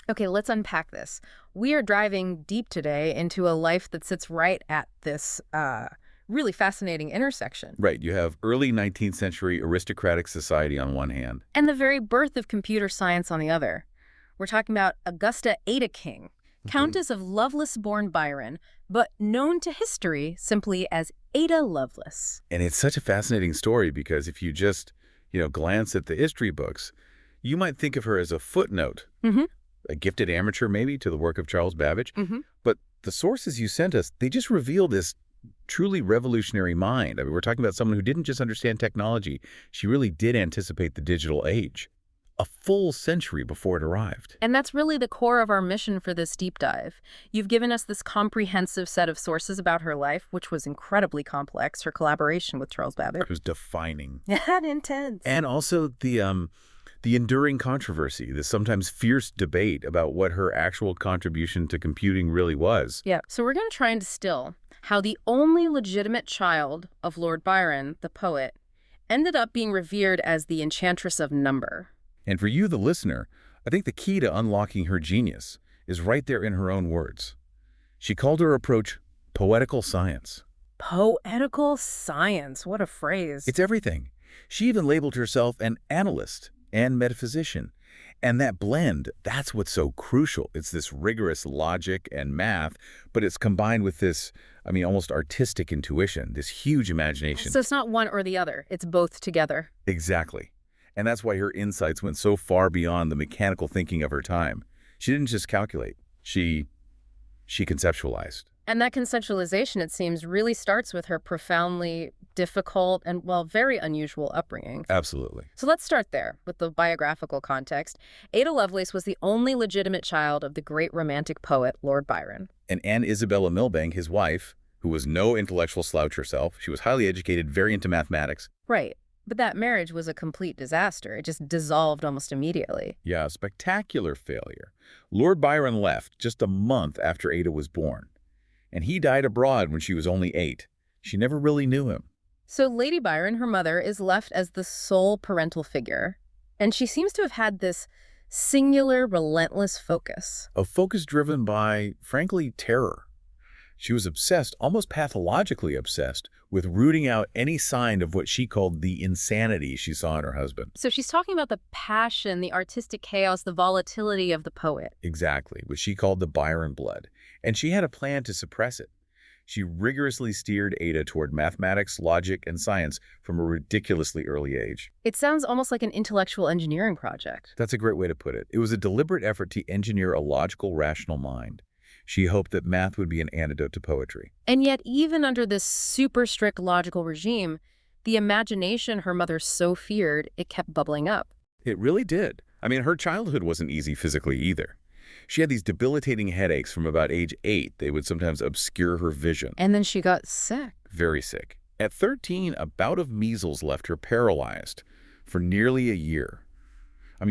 Okay, let's unpack this. We are driving deep today into a life that sits right at this really fascinating intersection. Right, you have early 19th century aristocratic society on one hand. And the very birth of computer science on the other. We're talking about Augusta Ada King, Mhm. Countess of Lovelace-born Byron, but known to history simply as Ada Lovelace. And it's such a fascinating story because if you just, glance at the history books, you might think of her as a footnote, Mm-hmm. a gifted amateur maybe to the work of Charles Babbage. Mm-hmm. But the sources you sent us, they just reveal this truly revolutionary mind. I mean, we're talking about someone who didn't just understand technology. She really did anticipate the digital age a full century before it arrived. And that's really the core of our mission for this deep dive. You've given us this comprehensive set of sources about her life, which was incredibly complex, her collaboration with Charles Babbage. It was defining. And intense. And also the enduring controversy, the sometimes fierce debate about what her actual contribution to computing really was. Yeah, so we're going to try and distill how the only legitimate child of Lord Byron, the poet, ended up being revered as the enchantress of number. And for you, the listener, I think the key to unlocking her genius is right there in her own words. She called her approach poetical science. Poetical science, what a phrase. It's everything. She even labeled herself an analyst and metaphysician. And that blend, that's what's so crucial. It's this rigorous logic and math, but it's combined with this, almost artistic intuition, this huge imagination. So it's not one or the other, it's both together. Exactly. And that's why her insights went so far beyond the mechanical thinking of her time. She didn't just calculate. She conceptualized. And that conceptualization, it seems, really starts with her profoundly difficult and, well, very unusual upbringing. Absolutely. So let's start there with the biographical context. Ada Lovelace was the only legitimate child of the great romantic poet, Lord Byron. And Anne Isabella Milbank, his wife, who was no intellectual slouch herself, she was highly educated, very into mathematics. Right. But that marriage was a complete disaster. It just dissolved almost immediately. Yeah, a spectacular failure. Lord Byron left just a month after Ada was born. And he died abroad when she was only 8. She never really knew him. So Lady Byron, her mother, is left as the sole parental figure. And she seems to have had this singular, relentless focus. A focus driven by, frankly, terror. She was obsessed, almost pathologically obsessed, with rooting out any sign of what she called the insanity she saw in her husband. So she's talking about the passion, the artistic chaos, the volatility of the poet. Exactly, what she called the Byron blood. And she had a plan to suppress it. She rigorously steered Ada toward mathematics, logic, and science from a ridiculously early age. It sounds almost like an intellectual engineering project. That's a great way to put it. It was a deliberate effort to engineer a logical, rational mind. She hoped that math would be an antidote to poetry. And yet, even under this super strict logical regime, the imagination her mother so feared, it kept bubbling up. It really did. Her childhood wasn't easy physically either. She had these debilitating headaches from about age 8. They would sometimes obscure her vision. And then she got sick. Very sick. At 13, a bout of measles left her paralyzed for nearly a year.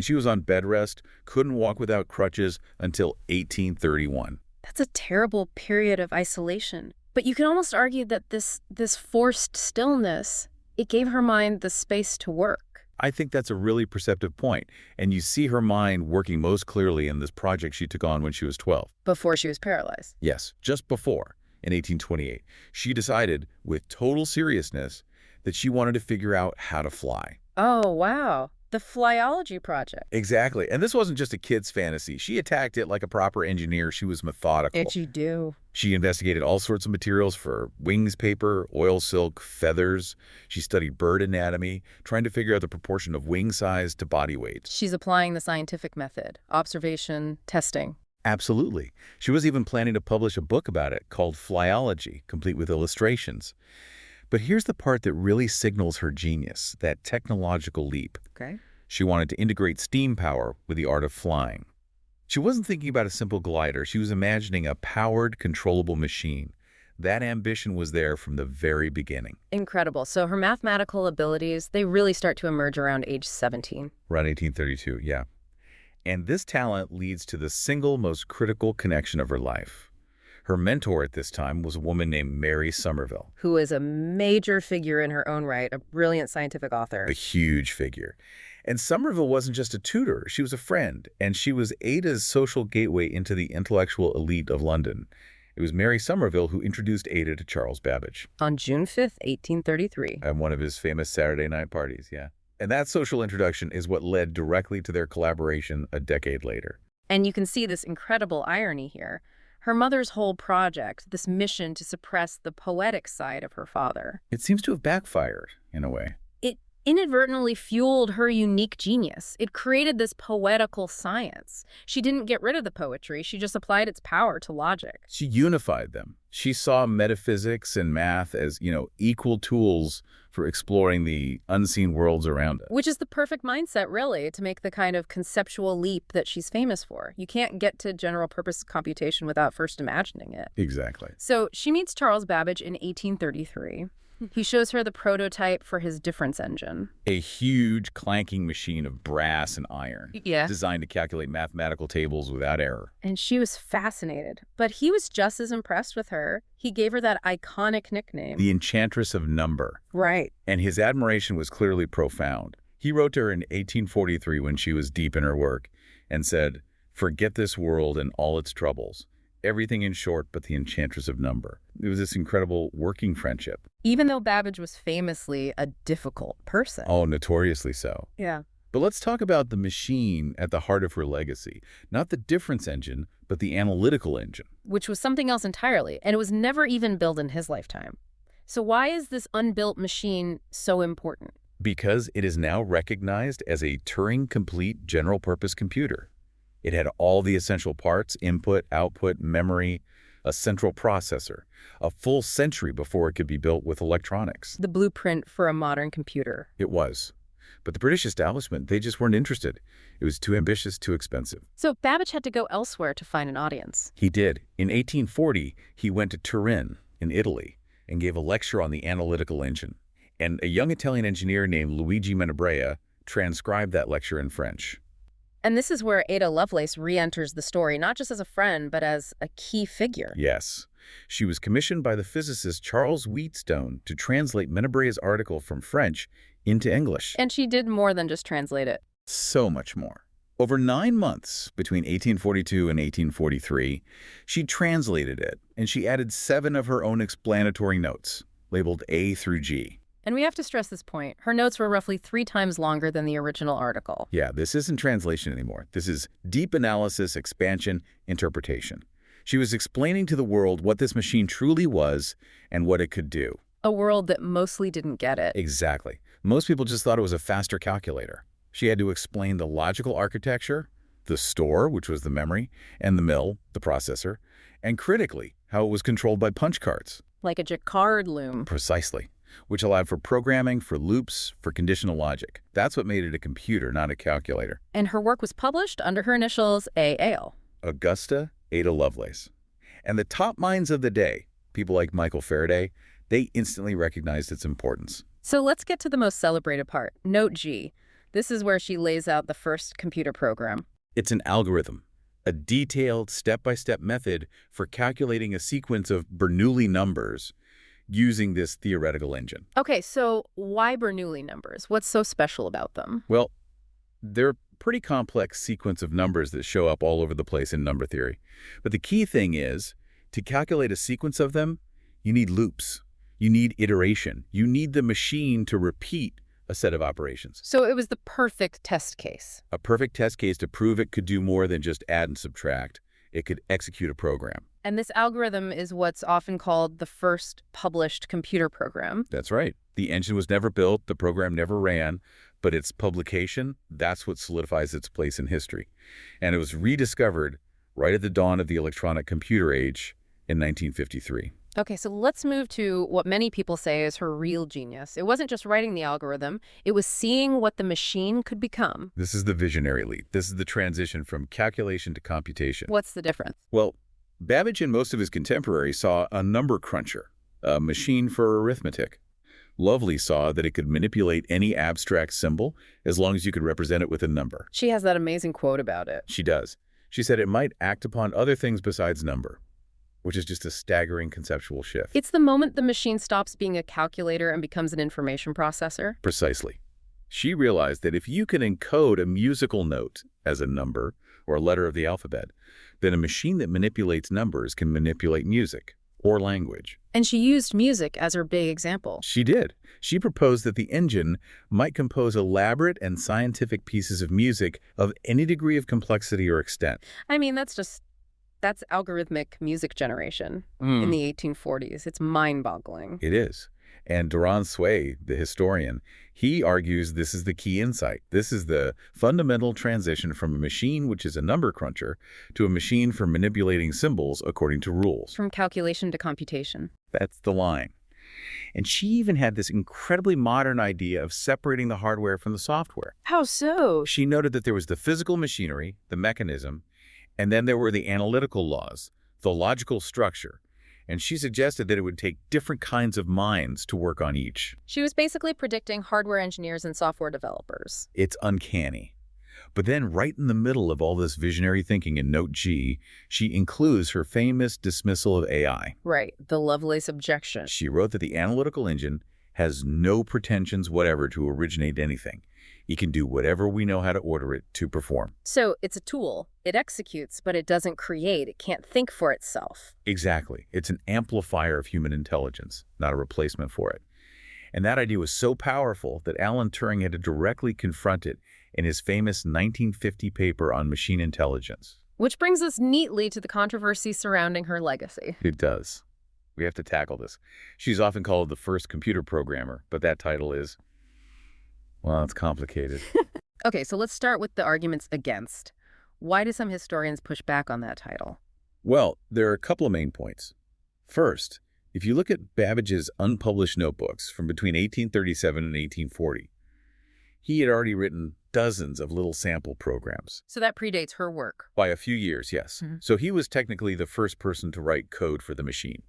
She was on bed rest, couldn't walk without crutches until 1831. That's a terrible period of isolation. But you can almost argue that this forced stillness, it gave her mind the space to work. I think that's a really perceptive point, and you see her mind working most clearly in this project she took on when she was 12. Before she was paralyzed. Yes, just before, in 1828. She decided, with total seriousness, that she wanted to figure out how to fly. Oh, wow. The Flyology Project. Exactly. And this wasn't just a kid's fantasy. She attacked it like a proper engineer. She was methodical. It you do. She investigated all sorts of materials for wings paper, oil silk, feathers. She studied bird anatomy, trying to figure out the proportion of wing size to body weight. She's applying the scientific method, observation, testing. Absolutely. She was even planning to publish a book about it called Flyology, complete with illustrations. But here's the part that really signals her genius, that technological leap. Okay. She wanted to integrate steam power with the art of flying. She wasn't thinking about a simple glider. She was imagining a powered, controllable machine. That ambition was there from the very beginning. Incredible. So her mathematical abilities, they really start to emerge around age 17. Around 1832, yeah. And this talent leads to the single most critical connection of her life. Her mentor at this time was a woman named Mary Somerville. Who is a major figure in her own right, a brilliant scientific author. A huge figure. And Somerville wasn't just a tutor, she was a friend, and she was Ada's social gateway into the intellectual elite of London. It was Mary Somerville who introduced Ada to Charles Babbage. On June 5th, 1833. At one of his famous Saturday night parties, yeah. And that social introduction is what led directly to their collaboration a decade later. And you can see this incredible irony here. Her mother's whole project, this mission to suppress the poetic side of her father. It seems to have backfired, in a way. It inadvertently fueled her unique genius. It created this poetical science. She didn't get rid of the poetry, she just applied its power to logic. She unified them. She saw metaphysics and math as, equal tools for exploring the unseen worlds around us. Which is the perfect mindset, really, to make the kind of conceptual leap that she's famous for. You can't get to general purpose computation without first imagining it. Exactly. So she meets Charles Babbage in 1833. He shows her the prototype for his difference engine. A huge clanking machine of brass and iron. Yeah. Designed to calculate mathematical tables without error. And she was fascinated. But he was just as impressed with her. He gave her that iconic nickname. The Enchantress of Number. Right. And his admiration was clearly profound. He wrote to her in 1843 when she was deep in her work and said, "Forget this world and all its troubles. Everything in short but the Enchantress of Number." It was this incredible working friendship. Even though Babbage was famously a difficult person. Oh, notoriously so. Yeah. But let's talk about the machine at the heart of her legacy. Not the difference engine, but the analytical engine. Which was something else entirely, and it was never even built in his lifetime. So why is this unbuilt machine so important? Because it is now recognized as a Turing-complete general-purpose computer. It had all the essential parts, input, output, memory, a central processor, a full century before it could be built with electronics. The blueprint for a modern computer. It was. But the British establishment, they just weren't interested. It was too ambitious, too expensive. So Babbage had to go elsewhere to find an audience. He did. In 1840, he went to Turin in Italy and gave a lecture on the analytical engine. And a young Italian engineer named Luigi Menabrea transcribed that lecture in French. And this is where Ada Lovelace re-enters the story, not just as a friend, but as a key figure. Yes. She was commissioned by the physicist Charles Wheatstone to translate Menabrea's article from French into English. And she did more than just translate it. So much more. Over 9 months, between 1842 and 1843, she translated it, and she added 7 of her own explanatory notes, labeled A through G. And we have to stress this point. Her notes were roughly 3 times longer than the original article. Yeah, this isn't translation anymore. This is deep analysis, expansion, interpretation. She was explaining to the world what this machine truly was and what it could do. A world that mostly didn't get it. Exactly. Most people just thought it was a faster calculator. She had to explain the logical architecture, the store, which was the memory, and the mill, the processor, and critically, how it was controlled by punch cards. Like a Jacquard loom. Precisely. Which allowed for programming, for loops, for conditional logic. That's what made it a computer, not a calculator. And her work was published under her initials AAL. Augusta Ada Lovelace. And the top minds of the day, people like Michael Faraday, they instantly recognized its importance. So let's get to the most celebrated part, Note G. This is where she lays out the first computer program. It's an algorithm, a detailed step-by-step method for calculating a sequence of Bernoulli numbers using this theoretical engine. Okay, so why Bernoulli numbers? What's so special about them? Well, they're a pretty complex sequence of numbers that show up all over the place in number theory. But the key thing is, to calculate a sequence of them, you need loops. You need iteration. You need the machine to repeat a set of operations. So it was the perfect test case. A perfect test case to prove it could do more than just add and subtract. It could execute a program. And this algorithm is what's often called the first published computer program. That's right. The engine was never built, the program never ran, but its publication, that's what solidifies its place in history. And it was rediscovered right at the dawn of the electronic computer age in 1953. Okay, so let's move to what many people say is her real genius. It wasn't just writing the algorithm, it was seeing what the machine could become. This is the visionary leap. This is the transition from calculation to computation. What's the difference? Well, Babbage and most of his contemporaries saw a number cruncher, a machine for arithmetic. Lovelace saw that it could manipulate any abstract symbol as long as you could represent it with a number. She has that amazing quote about it. She does. She said it might act upon other things besides number, which is just a staggering conceptual shift. It's the moment the machine stops being a calculator and becomes an information processor. Precisely. She realized that if you can encode a musical note as a number or a letter of the alphabet, then a machine that manipulates numbers can manipulate music or language. And she used music as her big example. She did. She proposed that the engine might compose elaborate and scientific pieces of music of any degree of complexity or extent. I mean, that's algorithmic music generation in the 1840s. It's mind-boggling. It is. And Duran Sway, the historian, he argues this is the key insight. This is the fundamental transition from a machine, which is a number cruncher, to a machine for manipulating symbols according to rules. From calculation to computation. That's the line. And she even had this incredibly modern idea of separating the hardware from the software. How so? She noted that there was the physical machinery, the mechanism, and then there were the analytical laws, the logical structure. And she suggested that it would take different kinds of minds to work on each. She was basically predicting hardware engineers and software developers. It's uncanny. But then right in the middle of all this visionary thinking in Note G, she includes her famous dismissal of AI. Right, the Lovelace objection. She wrote that the analytical engine has no pretensions whatever to originate anything. It can do whatever we know how to order it to perform. So it's a tool. It executes, but it doesn't create. It can't think for itself. Exactly. It's an amplifier of human intelligence, not a replacement for it. And that idea was so powerful that Alan Turing had to directly confront it in his famous 1950 paper on machine intelligence. Which brings us neatly to the controversy surrounding her legacy. It does. We have to tackle this. She's often called the first computer programmer, but that title is, well, it's complicated. Okay, so let's start with the arguments against. Why do some historians push back on that title? Well, there are a couple of main points. First, if you look at Babbage's unpublished notebooks from between 1837 and 1840, he had already written dozens of little sample programs. So that predates her work. By a few years, yes. So he was technically the first person to write code for the machine.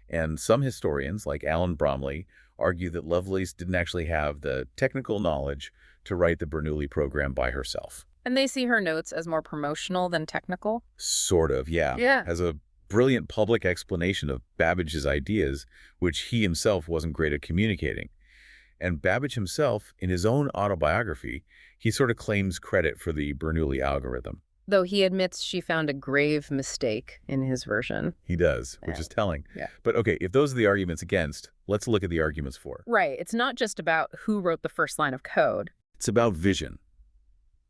And some historians, like Alan Bromley, argue that Lovelace didn't actually have the technical knowledge to write the Bernoulli program by herself. And they see her notes as more promotional than technical? Sort of, yeah. Yeah. As a brilliant public explanation of Babbage's ideas, which he himself wasn't great at communicating. And Babbage himself, in his own autobiography, he sort of claims credit for the Bernoulli algorithm. Though he admits she found a grave mistake in his version. He does, which is telling. Yeah. But okay, if those are the arguments against, let's look at the arguments for. Right. It's not just about who wrote the first line of code. It's about vision.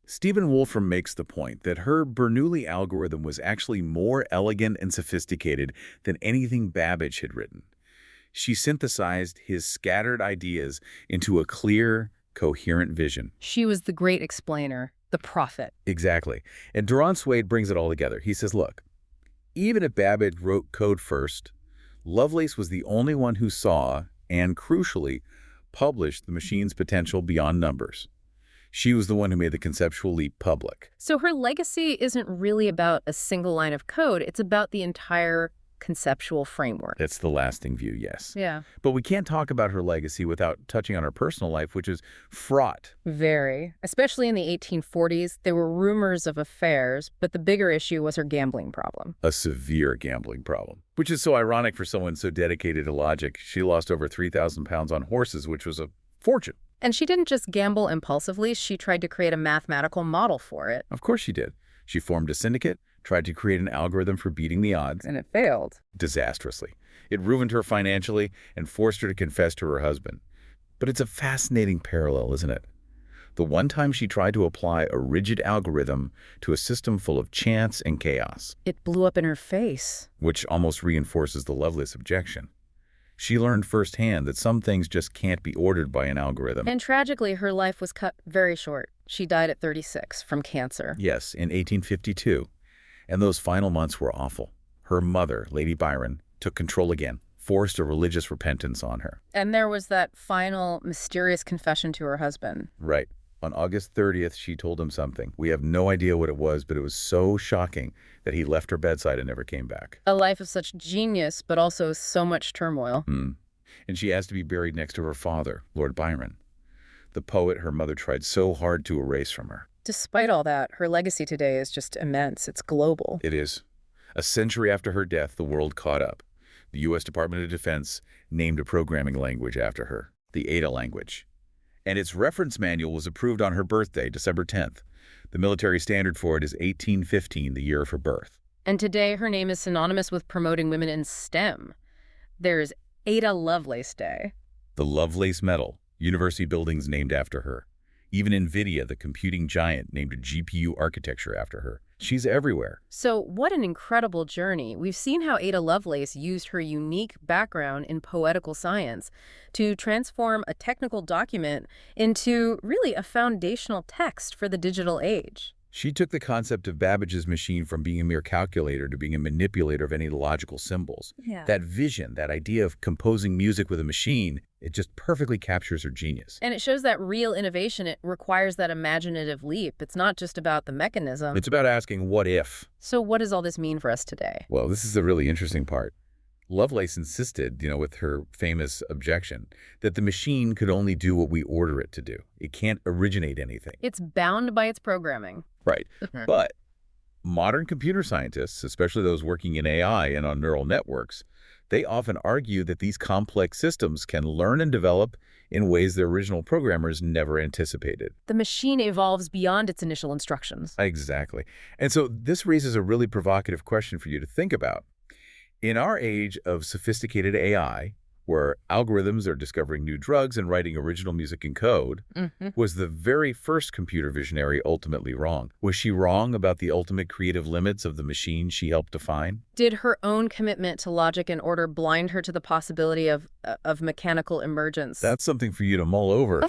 Stephen Wolfram makes the point that her Bernoulli algorithm was actually more elegant and sophisticated than anything Babbage had written. She synthesized his scattered ideas into a clear, coherent vision. She was the great explainer, the prophet. Exactly. And Duran Sway brings it all together. He says, look, even if Babbage wrote code first, Lovelace was the only one who saw and, crucially, published the machine's potential beyond numbers. She was the one who made the conceptual leap public. So her legacy isn't really about a single line of code. It's about the entire conceptual framework. That's the lasting view, yes. Yeah. But we can't talk about her legacy without touching on her personal life, which is fraught. Very. Especially in the 1840s, there were rumors of affairs, but the bigger issue was her gambling problem. A severe gambling problem. Which is so ironic for someone so dedicated to logic. She lost over 3,000 pounds on horses, which was a fortune. And she didn't just gamble impulsively, she tried to create a mathematical model for it. Of course she did. She formed a syndicate, tried to create an algorithm for beating the odds. And it failed. Disastrously. It ruined her financially and forced her to confess to her husband. But it's a fascinating parallel, isn't it? The one time she tried to apply a rigid algorithm to a system full of chance and chaos. It blew up in her face. Which almost reinforces the Lovelace objection. She learned firsthand that some things just can't be ordered by an algorithm. And tragically, her life was cut very short. She died at 36 from cancer. Yes, in 1852. And those final months were awful. Her mother, Lady Byron, took control again, forced a religious repentance on her. And there was that final mysterious confession to her husband. Right. On August 30th, she told him something. We have no idea what it was, but it was so shocking that he left her bedside and never came back. A life of such genius, but also so much turmoil. And she asked to be buried next to her father, Lord Byron, the poet her mother tried so hard to erase from her. Despite all that, her legacy today is just immense. It's global. It is. A century after her death, the world caught up. The U.S. Department of Defense named a programming language after her, the Ada language. And its reference manual was approved on her birthday, December 10th. The military standard for it is 1815, the year of her birth. And today her name is synonymous with promoting women in STEM. There's Ada Lovelace Day. The Lovelace Medal, university buildings named after her. Even NVIDIA, the computing giant, named a GPU architecture after her. She's everywhere. So what an incredible journey. We've seen how Ada Lovelace used her unique background in poetical science to transform a technical document into really a foundational text for the digital age. She took the concept of Babbage's machine from being a mere calculator to being a manipulator of any logical symbols. Yeah. That vision, that idea of composing music with a machine, it just perfectly captures her genius. And it shows that real innovation, it requires that imaginative leap. It's not just about the mechanism. It's about asking, what if? So what does all this mean for us today? Well, this is the really interesting part. Lovelace insisted, with her famous objection, that the machine could only do what we order it to do. It can't originate anything. It's bound by its programming. Right. But modern computer scientists, especially those working in AI and on neural networks, they often argue that these complex systems can learn and develop in ways their original programmers never anticipated. The machine evolves beyond its initial instructions. Exactly. And so this raises a really provocative question for you to think about. In our age of sophisticated AI, where algorithms are discovering new drugs and writing original music in code, was the very first computer visionary ultimately wrong? Was she wrong about the ultimate creative limits of the machine she helped define? Did her own commitment to logic and order blind her to the possibility of mechanical emergence? That's something for you to mull over.